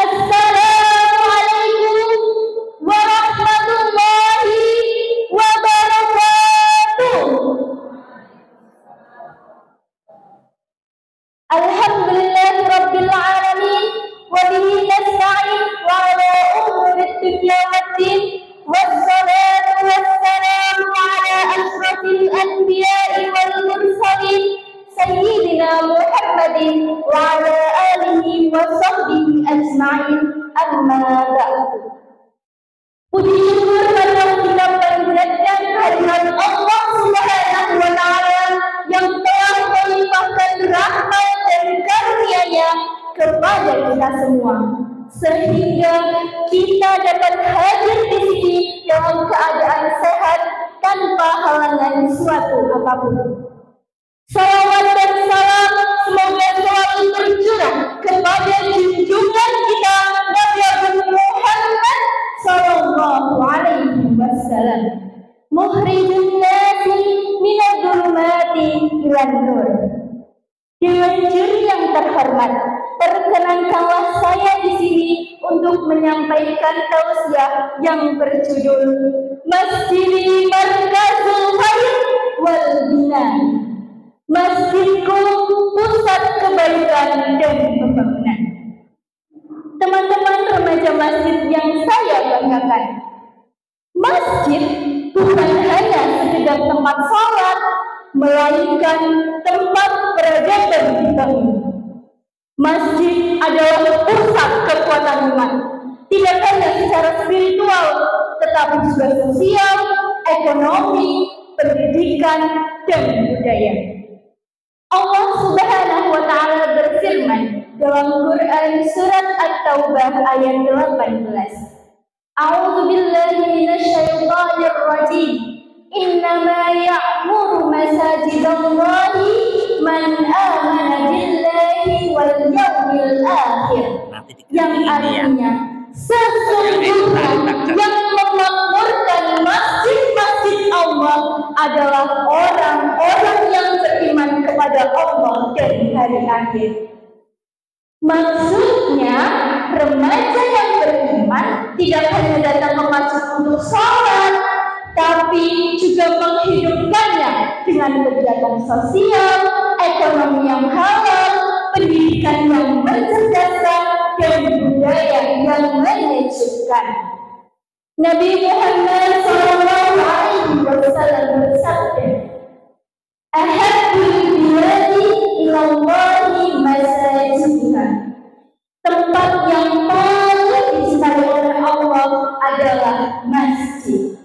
Assalamualaikum warahmatullahi wabarakatuh. Alhamdulillahirabbil alamin wa bihi nasta'in wa ala umuri dunya waddin wassalatu wassalamu ala asyrafil anbiya'i wal mursalin sayyidina Muhammadin wa ala alihi wa sahbihi ajma'in, amma ba'du. Puji syukur pada kita panjatkan kehadirat Allah Subhanahu wa Ta'ala yang telah melimpahkan rahmat dan karunia-Nya kepada kita semua, sehingga kita dapat hadir di sini dalam keadaan sehat tanpa halangan suatu apapun. Salawat dan salam semoga selalu tercurah kepada junjungan kita Nabi Muhammad sallallahu alaihi wasallam, mukhrijun nasi minadh dhulumati ilan nur. Dewan juri yang terhormat, perkenankanlah saya di sini untuk menyampaikan tausiah yang berjudul Masjidi Markazul Khair wal Bina, masjidku pusat kebaikan dan pembangunan. Teman-teman remaja masjid yang saya banggakan, masjid bukan hanya sekedar tempat salat, melainkan tempat peradaban dibangun. Masjid adalah pusat kekuatan umat, tidak hanya secara spiritual, tetapi juga sosial, ekonomi, pendidikan, dan budaya. Allah Subhanahu wa Ta'ala berfirman dalam Quran surat At-Taubah ayat 18. A'udzu billahi minasyaitonir rajim. Innama ya'muru masajidallahi man amana billahi wal yawmil akhir. Yang artinya sesungguhnya yang memakmurkan masjid-masjid Allah adalah orang-orang yang beriman kepada Allah dan hari akhir. Maksudnya, remaja yang beriman tidak hanya datang ke masjid untuk sholat, tapi juga menghidupkannya dengan kegiatan sosial, ekonomi yang halal, pendidikan yang mencerdaskan, dan budaya yang menyejukkan. Nabi Muhammad SAW bersabda, "Ahabbul biladi ilallahi masajiduha." Tempat yang paling dicintai oleh Allah adalah masjid.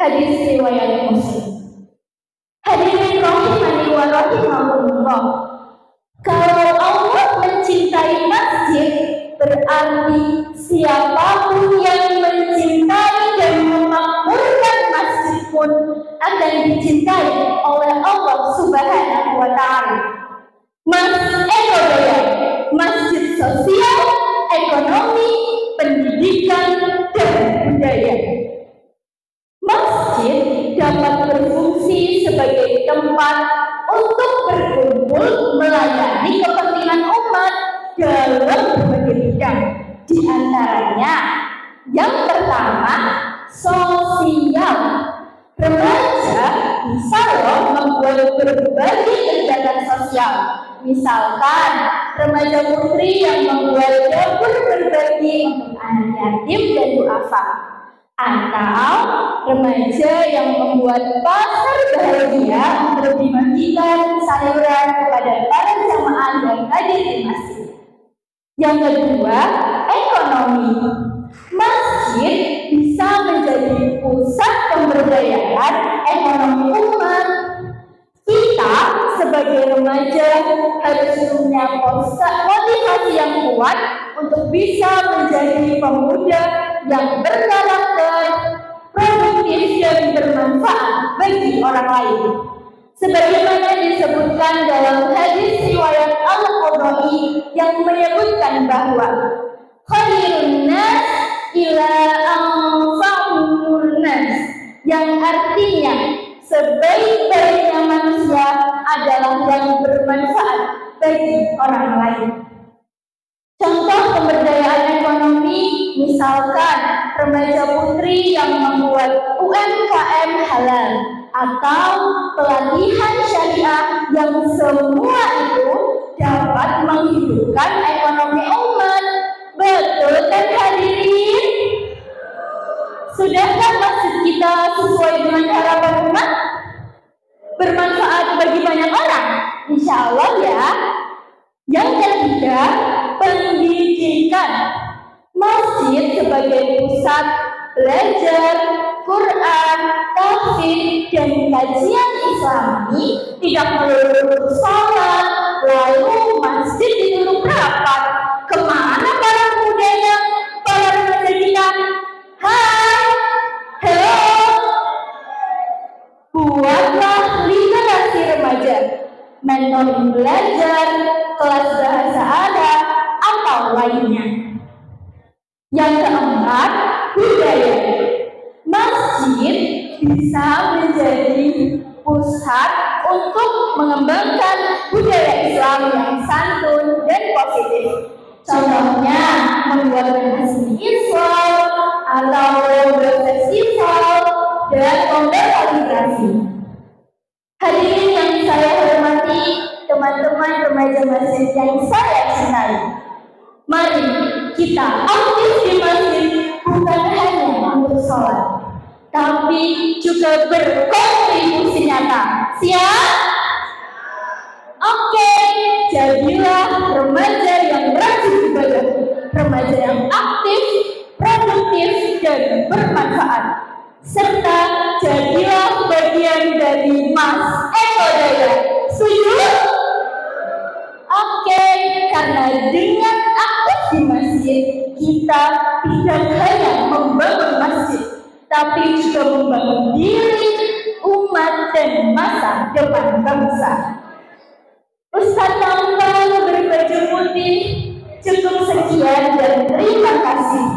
Hadis riwayat Muslim. Hadirin rahimani wa rahimakumullah. Kalau Allah mencintai masjid, berarti siapapun yang mencintai dan memakmurkan masjid pun akan dicintai oleh Allah Subhanahu wa Ta'ala. Masjid sosial, ekonomi, pendidikan, dan budaya. Masjid dapat berfungsi sebagai tempat untuk berkumpul melayani kepentingan umat dalam berbagai bidang. Di antaranya, yang pertama, sosial. Remaja bisa membuat berbagai kegiatan sosial. Misalkan, remaja putri yang membuat dapur berbagi untuk anak yatim dan duafa, atau remaja yang membuat pasar bahagia untuk dibagikan sayuran kepada para jamaah yang hadir di masjid. Yang kedua, ekonomi. Masjid bisa menjadi pusat pemberdayaan ekonomi umat. Kita sebagai remaja harus punya motivasi yang kuat untuk bisa menjadi pemuda yang berkarakter, produktif, dan bermanfaat bagi orang lain. Sebagaimana disebutkan dalam hadis riwayat Al-Qudai yang menyebutkan bahwa khairun nas ila anfa'un nas, yang artinya sebaik-baiknya manusia adalah yang bermanfaat bagi orang lain. Contoh pemberdayaan ekonomi remaja putri yang membuat UMKM halal atau pelatihan syariah yang semua itu dapat menghidupkan ekonomi umat. Betul kan hadirin? Sudahkah masjid kita sesuai dengan harapan umat? Bermanfaat bagi banyak orang? Insya Allah ya. Yang ketiga, pendidikan. Masjid sebagai pusat belajar Quran, tafsir, dan kajian Islami tidak melulu sholat, lalu masjid ditutup rapat. Kemana para pemudanya, para remaja kita? Hai, hello. Buatlah literasi remaja, mentoring belajar, kelas bahasa Arab, atau lainnya. Yang keempat, budaya. Masjid bisa menjadi pusat untuk mengembangkan budaya Islam yang santun dan positif. Contohnya, membuat asli Islam atau lomba festival dan lomba kaligrafi. Hadirin yang saya hormati, teman-teman remaja masjid yang saya cintai, mari kita aktif di masjid bukan hanya untuk sholat, tapi juga berkontribusi nyata. Siap? Oke, jadilah remaja yang rajin ibadah, remaja yang aktif, produktif, dan bermanfaat, serta jadilah bagian dari Mas Eko Daya. Setuju? Oke, karena dengan aktif di masjid, kita tidak hanya membangun masjid, tapi juga membangun diri, umat, dan masa depan bangsa. Ustadz Tampang berbaju putih, cukup sekian dan terima kasih.